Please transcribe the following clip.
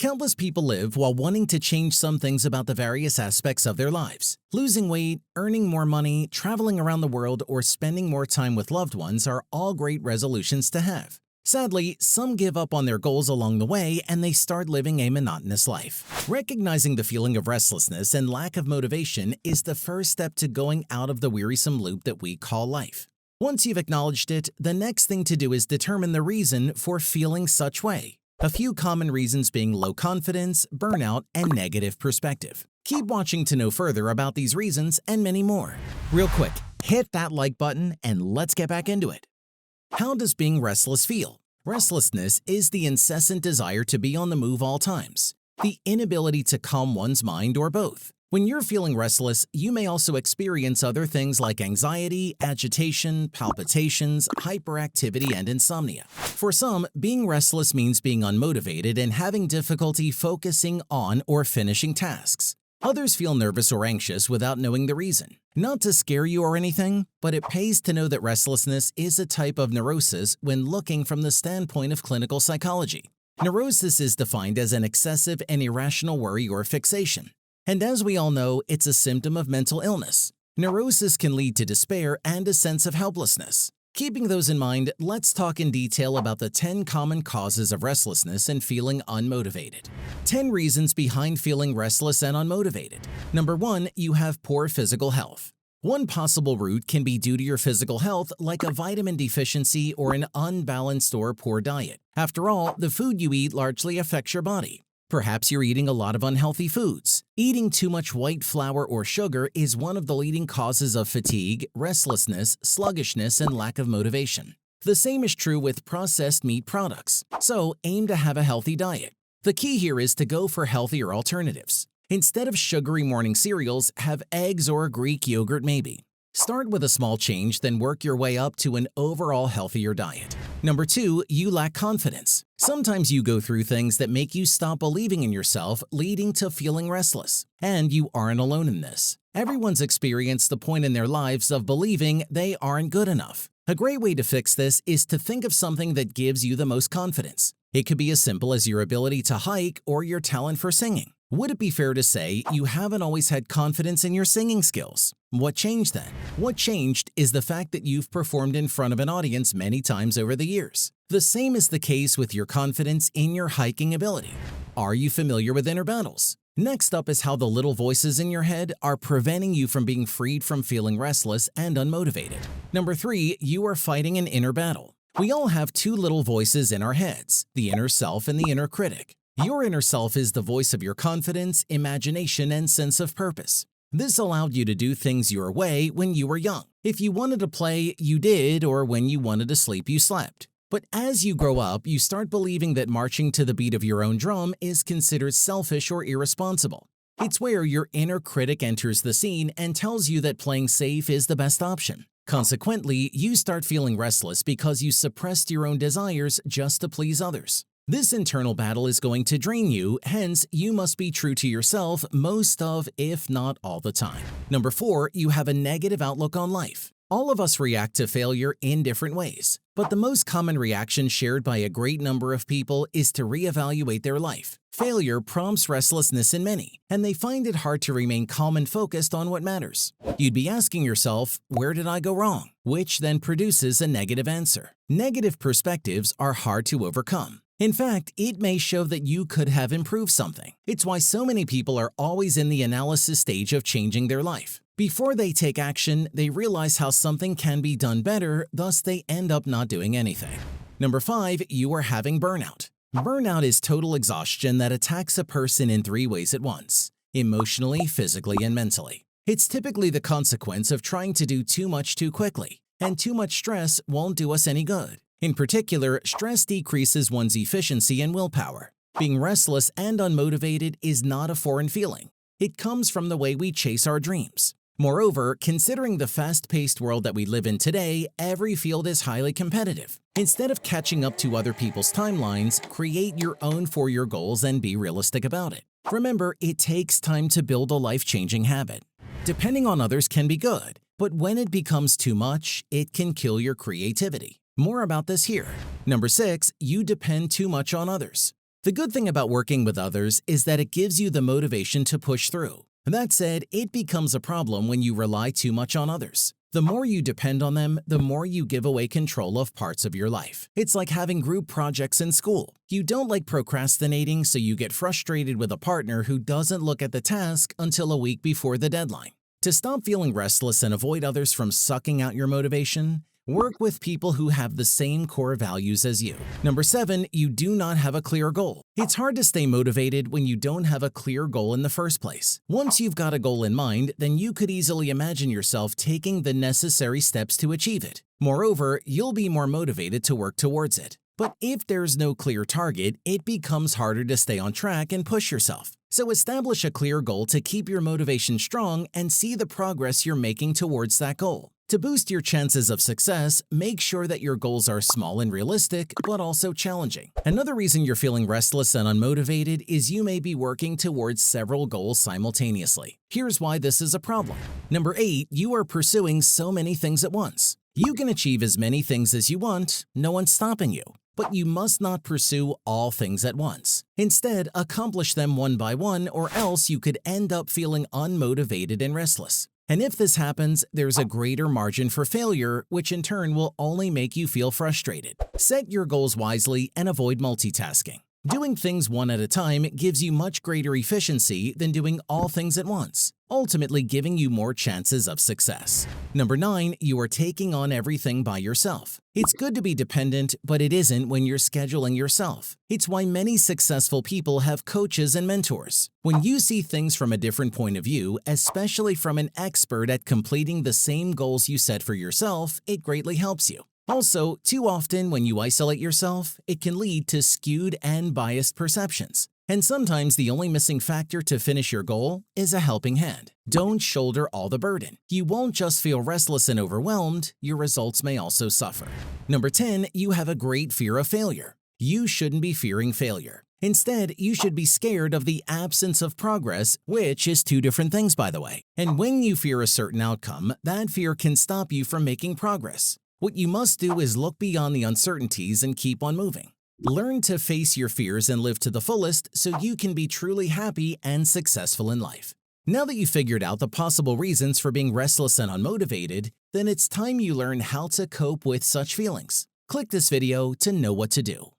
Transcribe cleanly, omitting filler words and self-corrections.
Countless people live while wanting to change some things about the various aspects of their lives. Losing weight, earning more money, traveling around the world, or spending more time with loved ones are all great resolutions to have. Sadly, some give up on their goals along the way and they start living a monotonous life. Recognizing the feeling of restlessness and lack of motivation is the first step to going out of the wearisome loop that we call life. Once you've acknowledged it, the next thing to do is determine the reason for feeling such way. A few common reasons being low confidence, burnout, and negative perspective. Keep watching to know further about these reasons and many more. Real quick, hit that like button and let's get back into it. How does being restless feel? Restlessness is the incessant desire to be on the move all times, the inability to calm one's mind or both. When you're feeling restless, you may also experience other things like anxiety, agitation, palpitations, hyperactivity, and insomnia. For some, being restless means being unmotivated and having difficulty focusing on or finishing tasks. Others feel nervous or anxious without knowing the reason. Not to scare you or anything, but it pays to know that restlessness is a type of neurosis when looking from the standpoint of clinical psychology. Neurosis is defined as an excessive and irrational worry or fixation. And as we all know, it's a symptom of mental illness. Neurosis can lead to despair and a sense of helplessness. Keeping those in mind, let's talk in detail about the 10 common causes of restlessness and feeling unmotivated. 10 reasons behind feeling restless and unmotivated. Number 1, you have poor physical health. One possible root can be due to your physical health, like a vitamin deficiency or an unbalanced or poor diet. After all, the food you eat largely affects your body. Perhaps you're eating a lot of unhealthy foods. Eating too much white flour or sugar is one of the leading causes of fatigue, restlessness, sluggishness, and lack of motivation. The same is true with processed meat products, so aim to have a healthy diet. The key here is to go for healthier alternatives. Instead of sugary morning cereals, have eggs or Greek yogurt maybe. Start with a small change, then work your way up to an overall healthier diet. Number 2, you lack confidence. Sometimes you go through things that make you stop believing in yourself, leading to feeling restless. And you aren't alone in this. Everyone's experienced the point in their lives of believing they aren't good enough. A great way to fix this is to think of something that gives you the most confidence. It could be as simple as your ability to hike or your talent for singing. Would it be fair to say you haven't always had confidence in your singing skills? What changed then? What changed is the fact that you've performed in front of an audience many times over the years. The same is the case with your confidence in your hiking ability. Are you familiar with inner battles? Next up is how the little voices in your head are preventing you from being freed from feeling restless and unmotivated. Number 3, you are fighting an inner battle. We all have 2 little voices in our heads, the inner self and the inner critic. Your inner self is the voice of your confidence, imagination, and sense of purpose. This allowed you to do things your way when you were young. If you wanted to play, you did, or when you wanted to sleep, you slept. But as you grow up, you start believing that marching to the beat of your own drum is considered selfish or irresponsible. It's where your inner critic enters the scene and tells you that playing safe is the best option. Consequently, you start feeling restless because you suppressed your own desires just to please others. This internal battle is going to drain you, hence you must be true to yourself most of, if not all the time. Number 4, you have a negative outlook on life. All of us react to failure in different ways, but the most common reaction shared by a great number of people is to reevaluate their life. Failure prompts restlessness in many, and they find it hard to remain calm and focused on what matters. You'd be asking yourself, where did I go wrong? Which then produces a negative answer. Negative perspectives are hard to overcome. In fact, it may show that you could have improved something. It's why so many people are always in the analysis stage of changing their life. Before they take action, they realize how something can be done better, thus they end up not doing anything. Number 5, you are having burnout. Burnout is total exhaustion that attacks a person in 3 ways at once: emotionally, physically, and mentally. It's typically the consequence of trying to do too much too quickly, and too much stress won't do us any good. In particular, stress decreases one's efficiency and willpower. Being restless and unmotivated is not a foreign feeling. It comes from the way we chase our dreams. Moreover, considering the fast-paced world that we live in today, every field is highly competitive. Instead of catching up to other people's timelines, create your own 4-year goals and be realistic about it. Remember, it takes time to build a life-changing habit. Depending on others can be good, but when it becomes too much, it can kill your creativity. More about this here. Number 6, you depend too much on others. The good thing about working with others is that it gives you the motivation to push through. That said, it becomes a problem when you rely too much on others. The more you depend on them, the more you give away control of parts of your life. It's like having group projects in school. You don't like procrastinating, so you get frustrated with a partner who doesn't look at the task until a week before the deadline. To stop feeling restless and avoid others from sucking out your motivation, work with people who have the same core values as you. Number 7, you do not have a clear goal. It's hard to stay motivated when you don't have a clear goal in the first place. Once you've got a goal in mind, then you could easily imagine yourself taking the necessary steps to achieve it. Moreover, you'll be more motivated to work towards it. But if there's no clear target, it becomes harder to stay on track and push yourself. So establish a clear goal to keep your motivation strong and see the progress you're making towards that goal. To boost your chances of success, make sure that your goals are small and realistic, but also challenging. Another reason you're feeling restless and unmotivated is you may be working towards several goals simultaneously. Here's why this is a problem. Number 8, you are pursuing so many things at once. You can achieve as many things as you want, no one's stopping you. But you must not pursue all things at once. Instead, accomplish them one by one, or else you could end up feeling unmotivated and restless. And if this happens, there's a greater margin for failure, which in turn will only make you feel frustrated. Set your goals wisely and avoid multitasking. Doing things one at a time gives you much greater efficiency than doing all things at once, ultimately giving you more chances of success. Number 9, you are taking on everything by yourself. It's good to be dependent, but it isn't when you're scheduling yourself. It's why many successful people have coaches and mentors. When you see things from a different point of view, especially from an expert at completing the same goals you set for yourself, it greatly helps you. Also, too often when you isolate yourself, it can lead to skewed and biased perceptions. And sometimes the only missing factor to finish your goal is a helping hand. Don't shoulder all the burden. You won't just feel restless and overwhelmed, your results may also suffer. Number 10, you have a great fear of failure. You shouldn't be fearing failure. Instead, you should be scared of the absence of progress, which is two different things, by the way. And when you fear a certain outcome, that fear can stop you from making progress. What you must do is look beyond the uncertainties and keep on moving. Learn to face your fears and live to the fullest so you can be truly happy and successful in life. Now that you've figured out the possible reasons for being restless and unmotivated, then it's time you learn how to cope with such feelings. Click this video to know what to do.